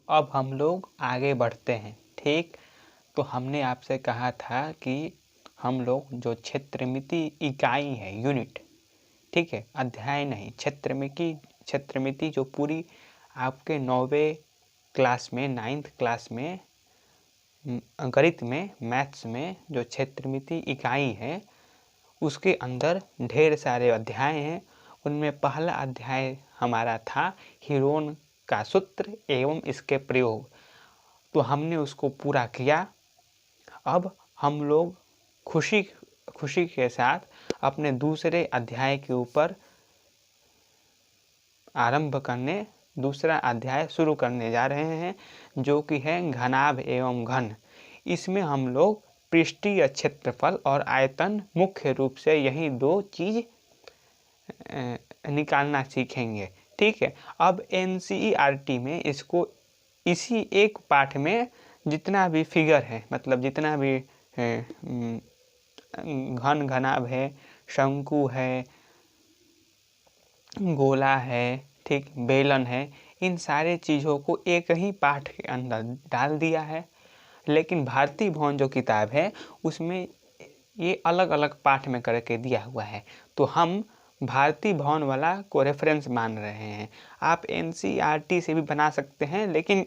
अब हम लोग आगे बढ़ते हैं। ठीक, तो हमने आपसे कहा था कि हम लोग जो क्षेत्रमिति इकाई है, यूनिट, ठीक है, अध्याय नहीं, क्षेत्रमिति जो पूरी आपके 9वें क्लास में, 9th क्लास में गणित में, मैथ्स में जो क्षेत्रमिति इकाई है उसके अंदर ढेर सारे अध्याय हैं। उनमें पहला अध्याय हमारा था हीरोन का सूत्र एवं इसके प्रयोग, तो हमने उसको पूरा किया। अब हम लोग खुशी के साथ अपने दूसरे अध्याय के ऊपर दूसरा अध्याय शुरू करने जा रहे हैं, जो कि है घनाभ एवं घन। इसमें हम लोग पृष्ठीय क्षेत्रफल और आयतन, मुख्य रूप से यही दो चीज निकालना सीखेंगे। ठीक है, अब NCERT में इसको इसी एक पाठ में जितना भी फिगर है, मतलब जितना भी घन घनाभ है, शंकु है, गोला है, ठीक, बेलन है, इन सारे चीज़ों को एक ही पाठ के अंदर डाल दिया है। लेकिन भारतीय भवन जो किताब है उसमें ये अलग अलग पाठ में करके दिया हुआ है, तो हम भारतीय भवन वाला को रेफरेंस मान रहे हैं। आप NCERT से भी बना सकते हैं, लेकिन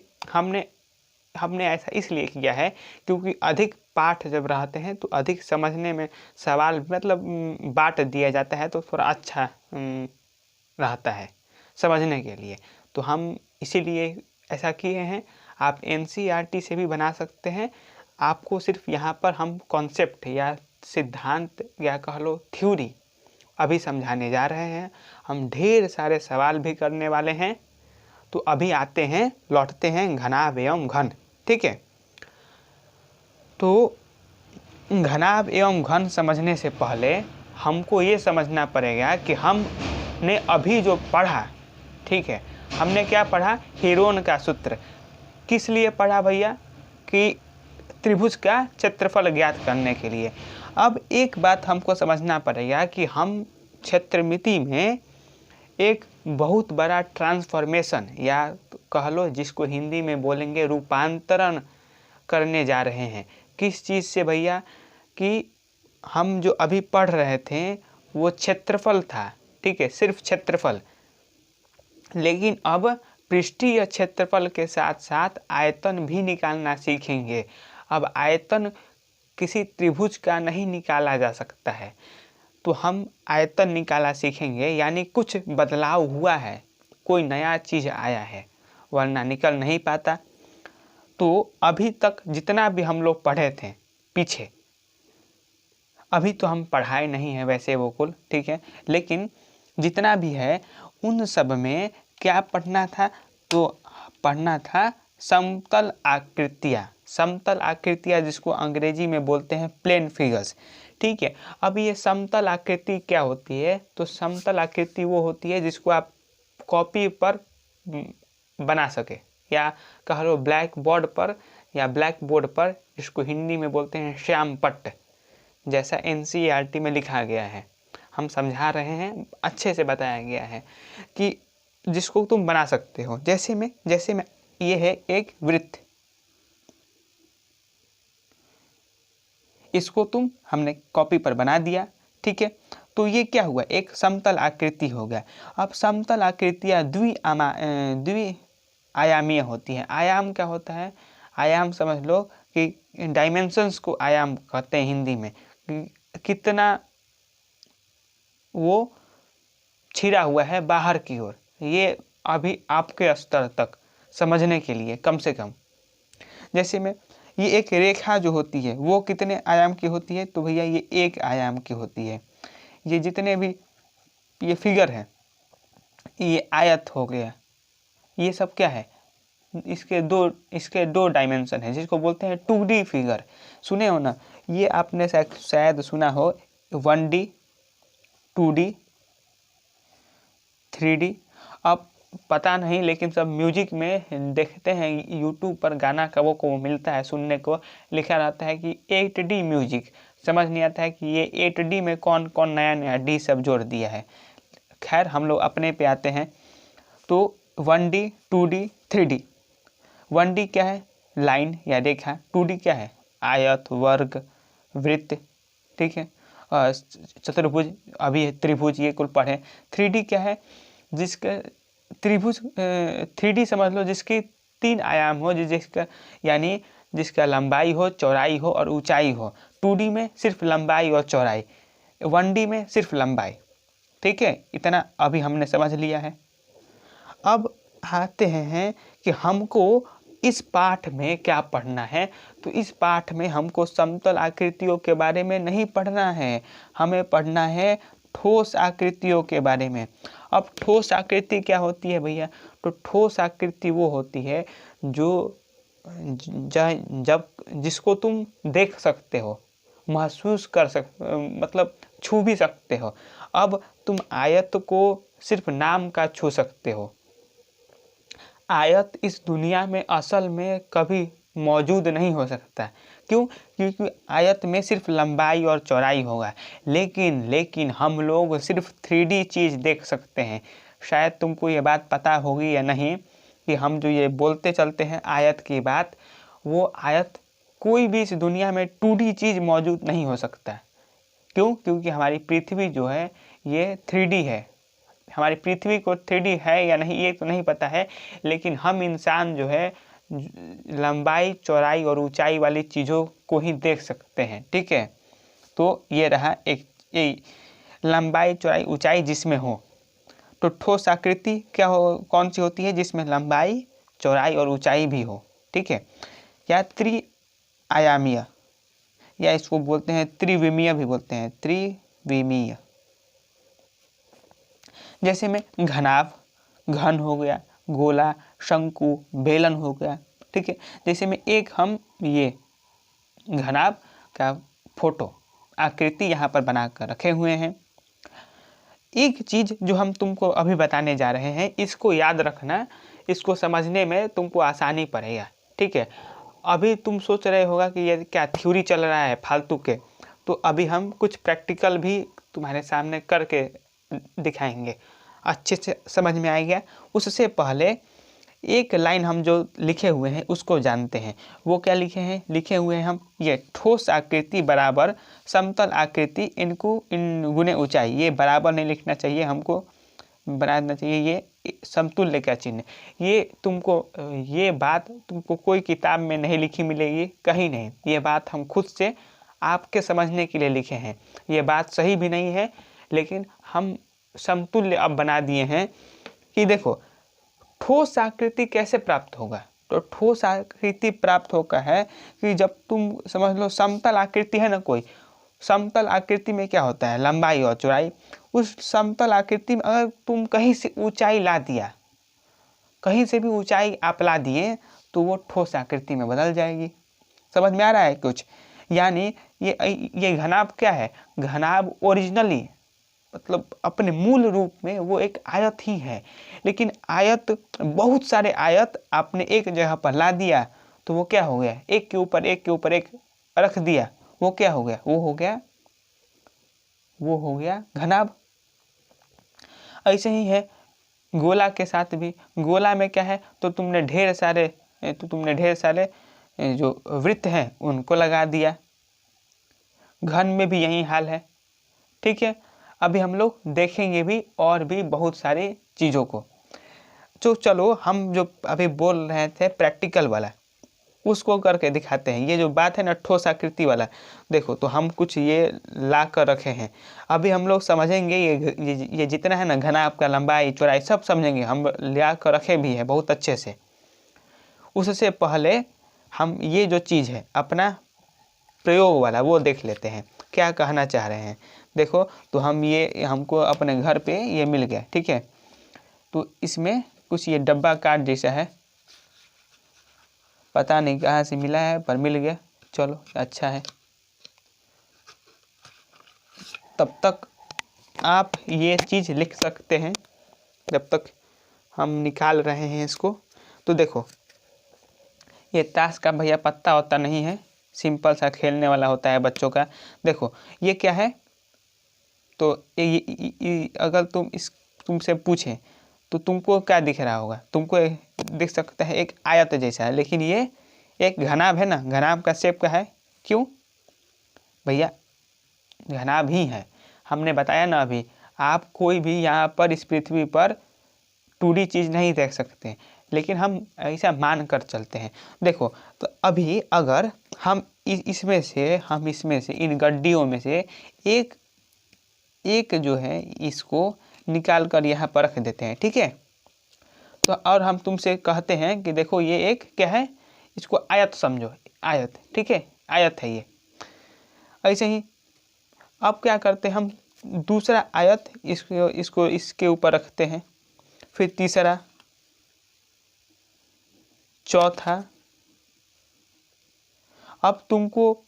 हमने ऐसा इसलिए किया है क्योंकि अधिक पाठ जब रहते हैं तो अधिक समझने में सवाल मतलब बांट दिया जाता है, तो थोड़ा अच्छा रहता है समझने के लिए, तो हम इसीलिए ऐसा किए हैं। आप NCERT से भी बना सकते हैं। आपको सिर्फ यहाँ पर हम कॉन्सेप्ट या सिद्धांत या कह लो थ्योरी अभी समझाने जा रहे हैं। हम ढेर सारे सवाल भी करने वाले हैं। तो अभी लौटते हैं घनाभ एवं घन। ठीक है, तो घनाभ एवं घन समझने से पहले हमको ये समझना पड़ेगा कि हमने अभी जो पढ़ा, ठीक है, हमने क्या पढ़ा, हीरोन का सूत्र। किस लिए पढ़ा भैया, कि त्रिभुज का क्षेत्रफल ज्ञात करने के लिए। अब एक बात हमको समझना पड़ेगा कि हम क्षेत्रमिति में एक बहुत बड़ा ट्रांसफॉर्मेशन या कह लो जिसको हिंदी में बोलेंगे रूपांतरण करने जा रहे हैं। किस चीज़ से भैया, कि हम जो अभी पढ़ रहे थे वो क्षेत्रफल था, ठीक है, सिर्फ क्षेत्रफल, लेकिन अब पृष्ठीय क्षेत्रफल के साथ साथ आयतन भी निकालना सीखेंगे। अब आयतन किसी त्रिभुज का नहीं निकाला जा सकता है, तो हम आयतन निकाला सीखेंगे, यानी कुछ बदलाव हुआ है, कोई नया चीज़ आया है, वरना निकल नहीं पाता। तो अभी तक जितना भी हम लोग पढ़े थे पीछे, अभी तो हम पढ़ाए नहीं है वैसे वो कुल, ठीक है, लेकिन जितना भी है उन सब में क्या पढ़ना था, तो पढ़ना था समतल आकृतियाँ जिसको अंग्रेजी में बोलते हैं प्लेन फिगर्स। ठीक है, अब ये समतल आकृति क्या होती है, तो समतल आकृति वो होती है जिसको आप कॉपी पर बना सके, या कह लो ब्लैक बोर्ड पर या ब्लैक बोर्ड पर, जिसको हिंदी में बोलते हैं श्याम पट्ट, जैसा NCERT में लिखा गया है। हम समझा रहे हैं, अच्छे से बताया गया है कि जिसको तुम बना सकते हो। जैसे में ये है एक वृत्त, इसको हमने कॉपी पर बना दिया, ठीक है, तो ये क्या हुआ, एक समतल आकृति हो गया। अब समतल आकृतियाँ द्विआयामीय होती हैं। आयाम क्या होता है, आयाम समझ लो कि डायमेंशंस को आयाम कहते हैं हिंदी में, कितना वो छिरा हुआ है बाहर की ओर। ये अभी आपके स्तर तक समझने के लिए कम से कम, जैसे में ये एक रेखा जो होती है वो कितने आयाम की होती है, तो भैया ये एक आयाम की होती है। ये जितने भी ये फिगर है, ये आयत हो गया, ये सब क्या है, इसके दो डायमेंशन है, जिसको बोलते हैं 2D फिगर। सुने हो ना, ये आपने शायद सुना हो 1D, 2D, 3D। अब पता नहीं, लेकिन सब म्यूजिक में देखते हैं यूट्यूब पर गाना कबो को मिलता है सुनने को, लिखा रहता है कि 8D म्यूजिक। समझ नहीं आता है कि ये 8D में कौन कौन नया डी सब जोड़ दिया है। खैर हम लोग अपने पे आते हैं, तो 1D, 2D, 3D। 1D क्या है, लाइन या रेखा। 2D क्या है, आयत, वर्ग, वृत्त, ठीक है, चतुर्भुज, अभी त्रिभुज, ये कुल पढ़े। 3D क्या है, जिसका त्रिभुज 3D समझ लो जिसकी 3 आयाम हो, जिसका यानी जिसका लंबाई हो, चौड़ाई हो और ऊंचाई हो। 2D में सिर्फ लंबाई और चौड़ाई, 1D में सिर्फ लंबाई। ठीक है, इतना अभी हमने समझ लिया है। अब आते हैं कि हमको इस पाठ में क्या पढ़ना है। तो इस पाठ में हमको समतल आकृतियों के बारे में नहीं पढ़ना है, हमें पढ़ना है ठोस आकृतियों के बारे में। अब ठोस आकृति क्या होती है भैया, तो ठोस आकृति वो होती है जो जब जिसको तुम देख सकते हो, महसूस कर मतलब छू भी सकते हो। अब तुम आयत को सिर्फ नाम का छू सकते हो। आयत इस दुनिया में असल में कभी मौजूद नहीं हो सकता। क्यों? क्योंकि आयत में सिर्फ लंबाई और चौड़ाई होगा। लेकिन हम लोग सिर्फ 3D चीज़ देख सकते हैं। शायद तुमको ये बात पता होगी या नहीं कि हम जो ये बोलते चलते हैं आयत की बात, वो आयत कोई भी इस दुनिया में 2D चीज़ मौजूद नहीं हो सकता। क्यों? क्योंकि हमारी पृथ्वी जो है ये 3D है। हमारी पृथ्वी को 3D है या नहीं ये तो नहीं पता है, लेकिन हम इंसान जो है लंबाई, चौड़ाई और ऊंचाई वाली चीज़ों को ही देख सकते हैं। ठीक है, तो ये रहा एक लंबाई, चौड़ाई, ऊंचाई जिसमें हो। तो ठोस आकृति क्या हो, कौन सी होती है, जिसमें लंबाई, चौड़ाई और ऊंचाई भी हो। ठीक है, या त्रिआयामीय, या इसको बोलते हैं त्रिविमीय भी बोलते हैं, त्रिविमीय। जैसे में घनाभ, घन हो गया, गोला, शंकु, बेलन हो गया। ठीक है, जैसे में एक हम ये घनाभ का फोटो आकृति यहाँ पर बनाकर रखे हुए हैं। एक चीज़ जो हम तुमको अभी बताने जा रहे हैं, इसको याद रखना, इसको समझने में तुमको आसानी पड़ेगा। ठीक है, अभी तुम सोच रहे होगा कि ये क्या थ्योरी चल रहा है फालतू के, तो अभी हम कुछ प्रैक्टिकल भी तुम्हारे सामने करके दिखाएंगे, अच्छे से समझ में आएगा। उससे पहले एक लाइन हम जो लिखे हुए हैं उसको जानते हैं। वो क्या लिखे हैं, लिखे हुए हैं हम ये ठोस आकृति बराबर समतल आकृति इनको इन गुने ऊंचाई। ये बराबर नहीं लिखना चाहिए, हमको बनाना चाहिए ये समतुल्य का चिन्ह। ये तुमको ये बात तुमको कोई किताब में नहीं लिखी मिलेगी, कहीं नहीं। ये बात हम खुद से आपके समझने के लिए लिखे हैं। ये बात सही भी नहीं है, लेकिन हम समतुल्य अब बना दिए हैं कि देखो ठोस आकृति कैसे प्राप्त होगा। तो ठोस आकृति प्राप्त होगा है कि जब तुम समझ लो समतल आकृति है ना, कोई समतल आकृति में क्या होता है, लंबाई और चौड़ाई। उस समतल आकृति में अगर तुम कहीं से ऊंचाई ला दिया, कहीं से भी ऊंचाई आप ला दिए, तो वो ठोस आकृति में बदल जाएगी। समझ में आ रहा है कुछ? यानी ये घनाभ क्या है, घनाभ ओरिजिनली मतलब अपने मूल रूप में वो एक आयत ही है। लेकिन आयत, बहुत सारे आयत आपने एक जगह पर ला दिया, तो वो क्या हो गया, एक के ऊपर एक के ऊपर एक रख दिया, वो क्या हो गया, वो हो गया घनाभ। ऐसे ही है गोला के साथ भी। गोला में क्या है, तो तुमने ढेर सारे जो वृत्त हैं उनको लगा दिया। घन में भी यही हाल है। ठीक है, अभी हम लोग देखेंगे भी और भी बहुत सारी चीज़ों को। तो चलो हम जो अभी बोल रहे थे प्रैक्टिकल वाला, उसको करके दिखाते हैं। ये जो बात है ना ठोस आकृति वाला, देखो तो हम कुछ ये ला कर रखे हैं। अभी हम लोग समझेंगे ये जितना है ना घनाभ का, लंबाई, चौड़ाई सब समझेंगे, हम ला कर रखे भी है बहुत अच्छे से। उससे पहले हम ये जो चीज़ है अपना प्रयोग वाला वो देख लेते हैं, क्या कहना चाह रहे हैं। देखो तो हमको अपने घर पे ये मिल गया। ठीक है, तो इसमें कुछ ये डब्बा कार्ड जैसा है, पता नहीं कहाँ से मिला है पर मिल गया, चलो अच्छा है। तब तक आप ये चीज़ लिख सकते हैं जब तक हम निकाल रहे हैं इसको। तो देखो ये ताश का भैया पत्ता होता नहीं है, सिंपल सा खेलने वाला होता है बच्चों का। देखो ये क्या है, तो अगर तुमसे पूछें तो तुमको क्या दिख रहा होगा, तुमको दिख सकता है एक आयत जैसा है, लेकिन ये एक घनाभ है ना, घनाभ का शेप का है। क्यों भैया, घनाभ ही है। हमने बताया ना अभी, आप कोई भी यहाँ पर इस पृथ्वी पर 2D चीज़ नहीं देख सकते, लेकिन हम ऐसा मान कर चलते हैं। देखो तो अभी अगर हम इसमें से इन गड्डियों में से एक जो है इसको निकाल कर यहाँ पर रख देते हैं, ठीक है। तो और हम तुमसे कहते हैं कि देखो ये एक क्या है, इसको आयत समझो, आयत, ठीक है, आयत है ये। ऐसे ही अब क्या करते हैं, हम दूसरा आयत इसको इसके ऊपर रखते हैं, फिर तीसरा, चौथा। अब तुमको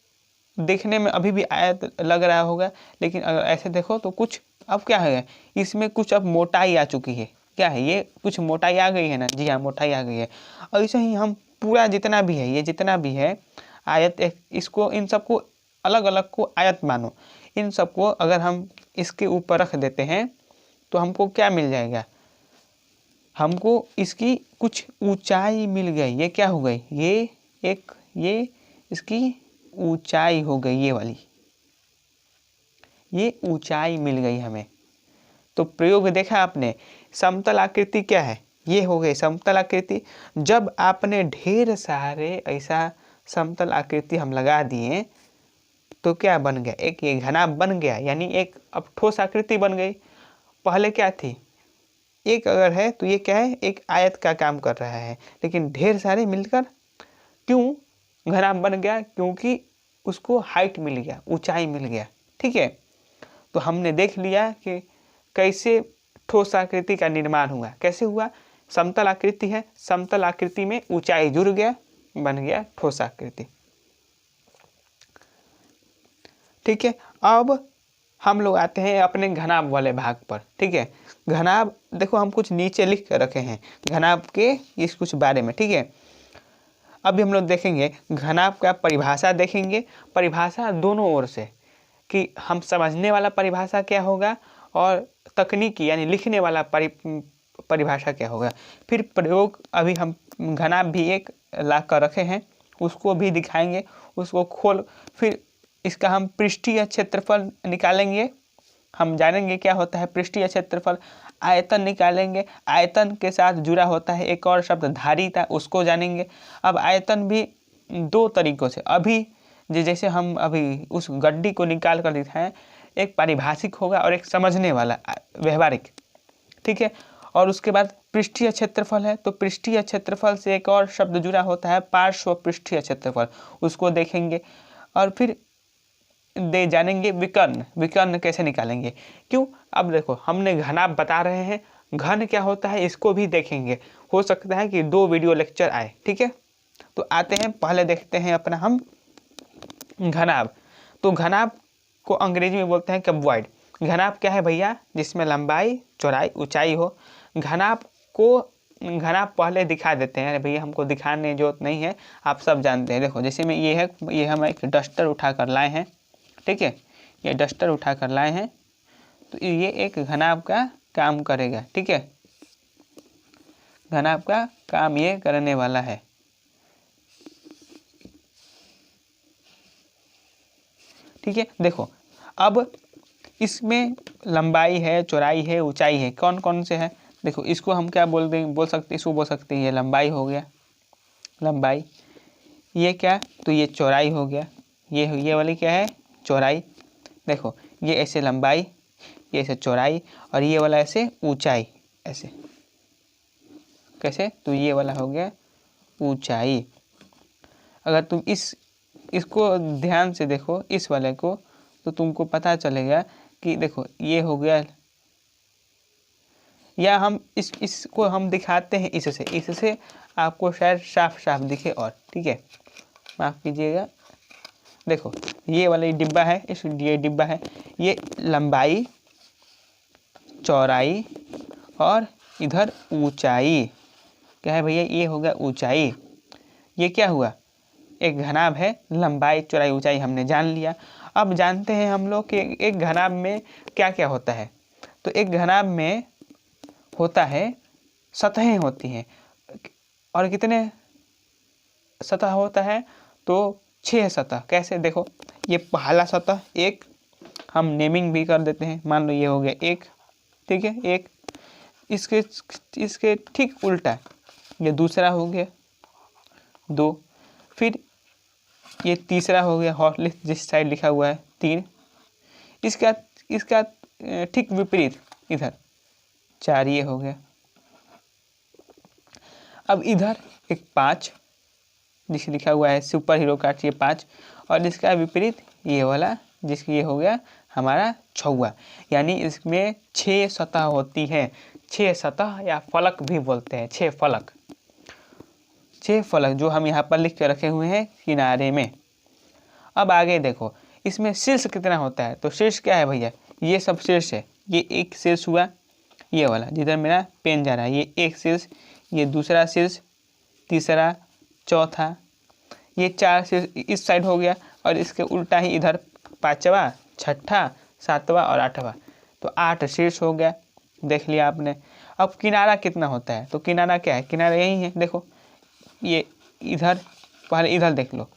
देखने में अभी भी आयत लग रहा होगा, लेकिन अगर ऐसे देखो तो कुछ अब क्या है, इसमें कुछ अब मोटाई आ चुकी है। क्या है ये, कुछ मोटाई आ गई है ना, जी हाँ मोटाई आ गई है। और ऐसे ही हम पूरा जितना भी है, ये जितना भी है आयत, इसको इन सबको अलग अलग को आयत मानो। इन सबको अगर हम इसके ऊपर रख देते हैं तो हमको क्या मिल जाएगा, हमको इसकी कुछ ऊंचाई मिल गई। ये क्या हो गई, ये इसकी ऊंचाई हो गई, ये वाली, ये ऊंचाई मिल गई हमें। तो प्रयोग देखा आपने, समतल आकृति क्या है, ये हो गई समतल आकृति। जब आपने ढेर सारे ऐसा समतल आकृति हम लगा दिए तो क्या बन गया, एक ये घनाभ बन गया, यानी एक अब ठोस आकृति बन गई। पहले क्या थी, एक अगर है तो ये क्या है, एक आयत का काम कर रहा है, लेकिन ढेर सारे मिलकर क्यों घनाभ बन गया, क्योंकि उसको हाइट मिल गया, ऊंचाई मिल गया, ठीक है। तो हमने देख लिया कि कैसे ठोस आकृति का निर्माण हुआ, कैसे हुआ, समतल आकृति है, समतल आकृति में ऊंचाई जुड़ गया, बन गया ठोस आकृति, ठीक है। अब हम लोग आते हैं अपने घनाभ वाले भाग पर, ठीक है। घनाभ देखो हम कुछ नीचे लिख कर रखे हैं घनाभ के इस कुछ बारे में, ठीक है। अभी हम लोग देखेंगे घनाभ का परिभाषा, देखेंगे परिभाषा दोनों ओर से, कि हम समझने वाला परिभाषा क्या होगा और तकनीकी यानी लिखने वाला परिभाषा क्या होगा। फिर प्रयोग, अभी हम घनाभ भी एक ला कर रखे हैं, उसको भी दिखाएंगे, उसको खोल, फिर इसका हम पृष्ठीय क्षेत्रफल निकालेंगे, हम जानेंगे क्या होता है पृष्ठीय क्षेत्रफल। आयतन निकालेंगे, आयतन के साथ जुड़ा होता है एक और शब्द धारिता, उसको जानेंगे। अब आयतन भी दो तरीकों से, अभी जैसे हम अभी उस गड्डी को निकाल कर दिखाएं, एक पारिभाषिक होगा और एक समझने वाला व्यवहारिक, ठीक है। और उसके बाद पृष्ठीय क्षेत्रफल है, तो पृष्ठीय क्षेत्रफल से एक और शब्द जुड़ा होता है पार्श्व पृष्ठीय क्षेत्रफल, उसको देखेंगे। और फिर जानेंगे विकर्ण, विकर्ण कैसे निकालेंगे, क्यों। अब देखो हमने घनाभ बता रहे हैं, घन क्या होता है इसको भी देखेंगे, हो सकता है कि 2 वीडियो लेक्चर आए, ठीक है। तो आते हैं, पहले देखते हैं अपना हम घनाभ। तो घनाभ को अंग्रेजी में बोलते हैं क्यूबॉइड। घनाभ क्या है भैया, जिसमें लंबाई चौड़ाई ऊंचाई हो। घनाभ पहले दिखा देते हैं, भैया हमको दिखाने की जरूरत नहीं है, आप सब जानते हैं। देखो जैसे में ये है, ये हम एक डस्टर उठा कर लाए हैं, ठीक है, ये डस्टर उठा कर लाए हैं, तो ये एक घनाभ का काम करेगा, ठीक है, घनाभ का काम ये करने वाला है, ठीक है। देखो अब इसमें लंबाई है, चौड़ाई है, ऊंचाई है, कौन कौन से है। देखो इसको हम क्या बोल सकते, इसको बोल सकते हैं ये लंबाई हो गया, लंबाई। ये क्या, तो ये चौड़ाई हो गया, ये वाली क्या है, चौड़ाई। देखो ये ऐसे लंबाई, ये ऐसे चौड़ाई, और ये वाला ऐसे ऊंचाई, ऐसे कैसे, तो ये वाला हो गया ऊंचाई। अगर तुम इसको ध्यान से देखो इस वाले को, तो तुमको पता चलेगा कि देखो ये हो गया, या हम इसको हम दिखाते हैं इससे आपको शायद साफ साफ दिखे और, ठीक है, माफ़ कीजिएगा। देखो ये वाला डिब्बा है, ये डिब्बा है, ये लंबाई चौड़ाई और इधर ऊंचाई, क्या है भैया, ये हो गया ऊंचाई। ये क्या हुआ, एक घनाभ है, लंबाई चौड़ाई ऊंचाई हमने जान लिया। अब जानते हैं हम लोग कि एक घनाभ में क्या क्या होता है। तो एक घनाभ में होता है, सतहें होती हैं, और कितने सतह होता है? तो 6 सतह। कैसे? देखो, ये पहला सतह एक, हम नेमिंग भी कर देते हैं, मान लो ये हो गया एक, ठीक है, एक। इसके ठीक उल्टा ये दूसरा हो गया 2, फिर ये तीसरा हो गया हॉटलिस्ट जिस साइड लिखा हुआ है 3, इसका ठीक विपरीत इधर 4 ये हो गया। अब इधर एक 5 जिसे लिखा हुआ है सुपर हीरो कार्ड, ये 5, और इसका विपरीत ये वाला जिसकी ये हो गया हमारा 6वां। यानी इसमें 6 सतह होती है। 6 सतह या फलक भी बोलते हैं, 6 फलक, 6 फलक जो हम यहाँ पर लिख के रखे हुए हैं किनारे में। अब आगे देखो, इसमें शीर्ष कितना होता है? तो शीर्ष क्या है भैया? ये सब शीर्ष है। ये एक शीर्ष हुआ, ये वाला जिधर मेरा पेन जा रहा है, ये एक शीर्ष, ये दूसरा शीर्ष, तीसरा, चौथा, ये 4 शीर्ष इस साइड हो गया, और इसके उल्टा ही इधर 5वां, 6ठा, 7वां और 8वां। तो 8 शीर्ष हो गया, देख लिया आपने। अब किनारा कितना होता है? तो किनारा क्या है? किनारा यही है, देखो ये इधर, पहले इधर देख लो,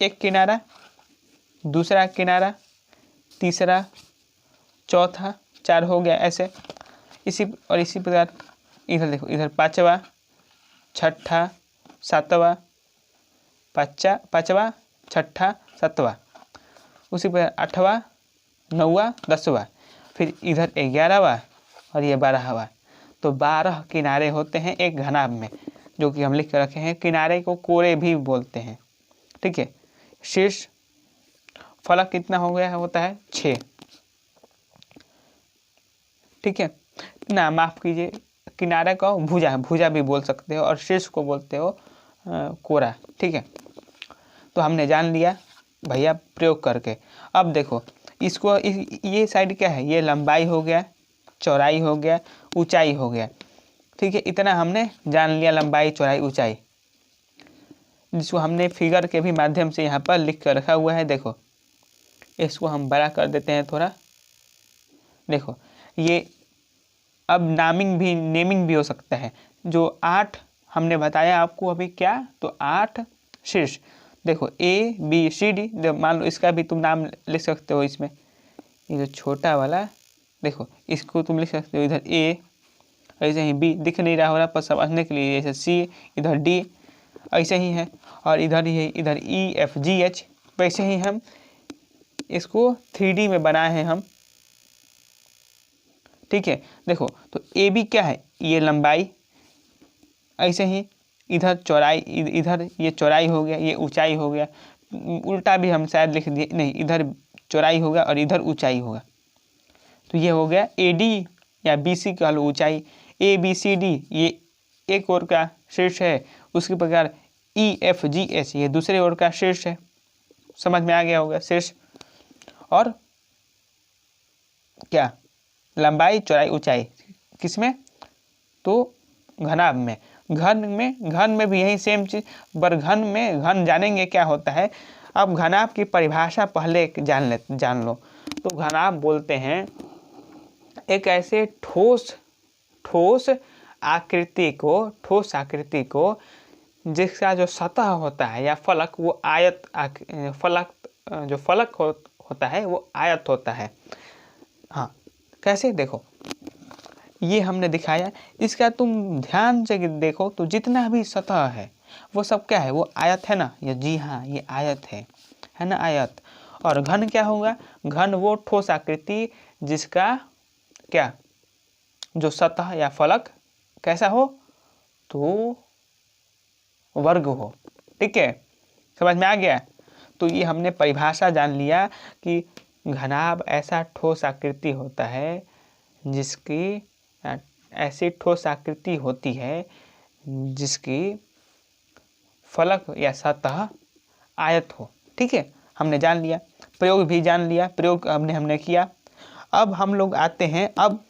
एक किनारा, दूसरा किनारा, तीसरा, चौथा, 4 हो गया ऐसे। इसी प्रकार इधर देखो, इधर 5वां, 6ठा, 7वां, 5वां, 6ठा, 7वां, उसी पर 8वां, 9वां, 10वां, फिर इधर 11वां और ये 12वां। तो 12 किनारे होते हैं एक घनाभ में, जो कि हम लिख कर रखे हैं। किनारे को कोरे भी बोलते हैं, ठीक है। शीर्ष फलक कितना हो गया होता है? 6, ठीक है ना, माफ कीजिए, किनारे को भुजा भी बोल सकते हो, और शीर्ष को बोलते हो कोरा, ठीक है। तो हमने जान लिया भैया प्रयोग करके। अब देखो इसको, ये साइड क्या है? ये लंबाई हो गया, चौड़ाई हो गया, ऊंचाई हो गया, ठीक है। इतना हमने जान लिया, लंबाई, चौड़ाई, ऊंचाई, जिसको हमने फिगर के भी माध्यम से यहाँ पर लिख कर रखा हुआ है। देखो इसको हम बड़ा कर देते हैं थोड़ा। देखो ये अब नेमिंग भी हो सकता है। जो 8 हमने बताया आपको अभी क्या, तो 8 शीर्ष। देखो ABCD, मान लो इसका भी तुम नाम लिख सकते हो इसमें। ये जो छोटा वाला, देखो इसको तुम लिख सकते हो इधर A, ऐसे ही B दिख नहीं रहा होगा पर समझने के लिए, जैसे C, इधर D, ऐसे ही है, और इधर ही इधर EFGH। वैसे ही हम इसको 3D में बनाए हैं हम, ठीक है। देखो तो AB क्या है? ये लंबाई, ऐसे ही इधर चौड़ाई, इधर ये चौड़ाई हो गया, ये ऊंचाई हो गया। उल्टा भी हम शायद लिख दिए, नहीं, इधर चौड़ाई होगा और इधर ऊंचाई होगा। तो ये हो गया AD या BC कह लो ऊंचाई। ABCD ये एक ओर का शीर्ष है, उसके प्रकार EFGH ये दूसरे ओर का शीर्ष है। समझ में आ गया होगा शीर्ष और क्या, लंबाई, चौड़ाई, ऊंचाई किसमें? तो घनाभ में। घन में भी यही सेम चीज, पर घन जानेंगे क्या होता है। अब घनाभ की परिभाषा पहले जान लो। तो घनाभ बोलते हैं एक ऐसे ठोस आकृति को जिसका जो सतह होता है या फलक, वो फलक होता है वो आयत होता है। हाँ, कैसे? देखो ये हमने दिखाया, इसका तुम ध्यान से देखो तो जितना भी सतह है वो सब क्या है? वो आयत है ना। ये जी हाँ, ये आयत है ना, आयत। और घन क्या होगा? घन वो ठोस आकृति जिसका क्या, जो सतह या फलक कैसा हो? तो वर्ग हो, ठीक है। समझ में आ गया? तो ये हमने परिभाषा जान लिया कि घनाभ ऐसा ठोस आकृति होता है जिसकी ऐसी ठोस आकृति होती है जिसकी फलक या सतह आयत हो, ठीक है। हमने जान लिया, प्रयोग भी जान लिया, प्रयोग हमने किया। अब हम लोग आते हैं, अब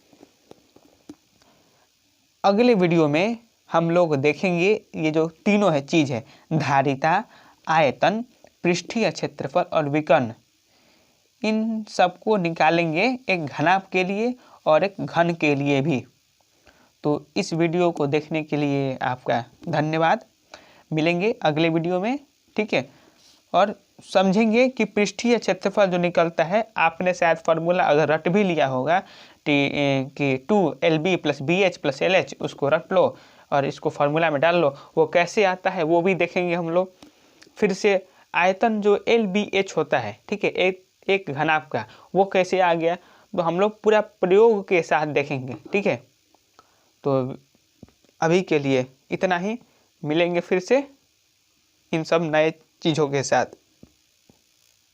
अगले वीडियो में हम लोग देखेंगे ये जो तीनों है चीज है, धारिता, आयतन, पृष्ठीय क्षेत्रफल और विकर्ण। इन सबको निकालेंगे एक घनाभ के लिए और एक घन के लिए भी। तो इस वीडियो को देखने के लिए आपका धन्यवाद। मिलेंगे अगले वीडियो में, ठीक है। और समझेंगे कि पृष्ठीय क्षेत्रफल जो निकलता है, आपने शायद फार्मूला अगर रट भी लिया होगा कि 2LB + BH + LH, उसको रट लो और इसको फार्मूला में डाल लो, वो कैसे आता है वो भी देखेंगे हम लोग। फिर से आयतन जो LBH होता है, ठीक है, एक घनाभ का, वो कैसे आ गया, तो हम लोग पूरा प्रयोग के साथ देखेंगे, ठीक है। तो अभी के लिए इतना ही, मिलेंगे फिर से इन सब नए चीज़ों के साथ।